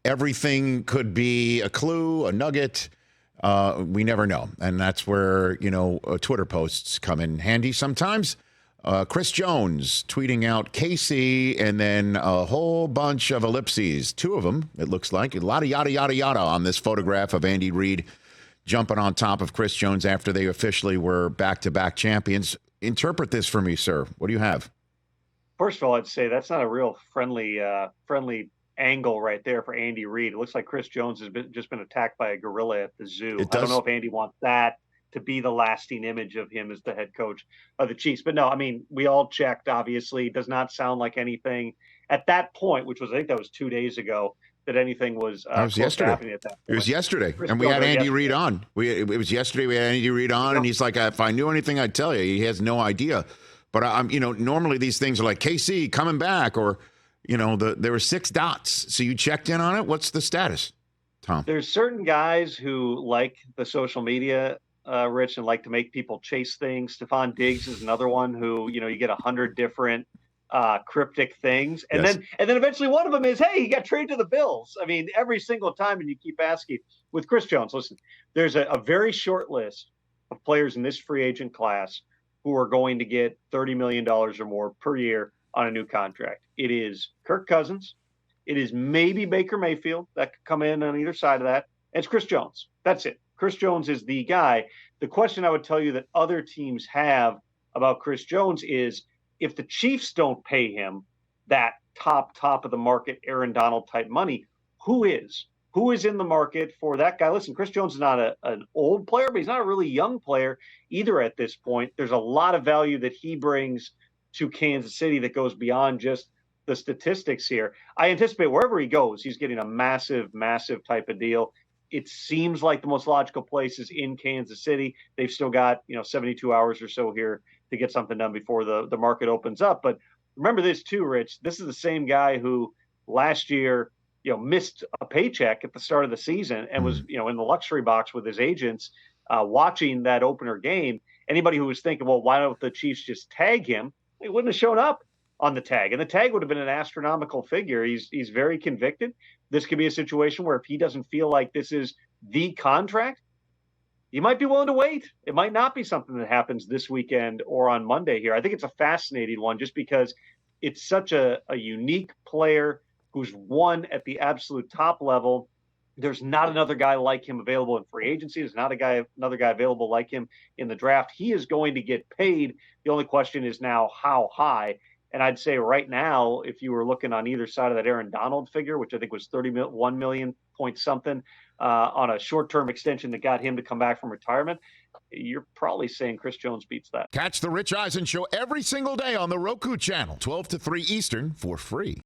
everything could be a clue, a nugget. We never know. And that's where, Twitter posts come in handy sometimes. Chris Jones tweeting out KC and then a whole bunch of ellipses. 2 of them, it looks like. A lot of yada, yada, yada on this photograph of Andy Reid jumping on top of Chris Jones after they officially were back-to-back champions. Interpret this for me, sir. What do you have? First of all, I'd say that's not a real friendly angle right there for Andy Reid. It looks like Chris Jones has just been attacked by a gorilla at the zoo. I don't know if Andy wants that to be the lasting image of him as the head coach of the Chiefs. But no, I mean, we all checked, obviously. It does not sound like anything at that point, which was, I think that was 2 days ago, that anything was yesterday. happening at that point. It was yesterday. And we had Andy Reid on. It was yesterday. We had Andy Reid on, and he's like, if I knew anything, I'd tell you. He has no idea. But I'm, normally these things are like KC coming back, or, there were 6 dots. So you checked in on it. What's the status, Tom? There's certain guys who like the social media, Rich, and like to make people chase things. Stephon Diggs is another one who, you get 100 different cryptic things. And then eventually one of them is, hey, he got traded to the Bills. I mean, every single time, and you keep asking. With Chris Jones, listen, there's a very short list of players in this free agent class who are going to get $30 million or more per year on a new contract. It is Kirk Cousins. It is maybe Baker Mayfield that could come in on either side of that. And it's Chris Jones. That's it. Chris Jones is the guy. The question I would tell you that other teams have about Chris Jones is, if the Chiefs don't pay him that top of the market Aaron Donald type money, who is? Who is in the market for that guy? Listen, Chris Jones is not an old player, but he's not a really young player either at this point. There's a lot of value that he brings to Kansas City that goes beyond just the statistics here. I anticipate wherever he goes, he's getting a massive type of deal. It seems like the most logical place is in Kansas City. They've still got 72 hours or so here to get something done before the market opens up. But remember this too, Rich. This is the same guy who last year missed a paycheck at the start of the season and was in the luxury box with his agents watching that opener game. Anybody who was thinking, well, why don't the Chiefs just tag him? He wouldn't have shown up on the tag, and the tag would have been an astronomical figure. He's very convicted. This could be a situation where if he doesn't feel like this is the contract, you might be willing to wait. It might not be something that happens this weekend or on Monday here. I think it's a fascinating one just because it's such a unique player who's won at the absolute top level. There's not another guy like him available in free agency. There's not another guy available like him in the draft. He is going to get paid. The only question is now how high. And I'd say right now, if you were looking on either side of that Aaron Donald figure, which I think was 31 million point something on a short-term extension that got him to come back from retirement, you're probably saying Chris Jones beats that. Catch the Rich Eisen Show every single day on the Roku channel, 12 to 3 Eastern, for free.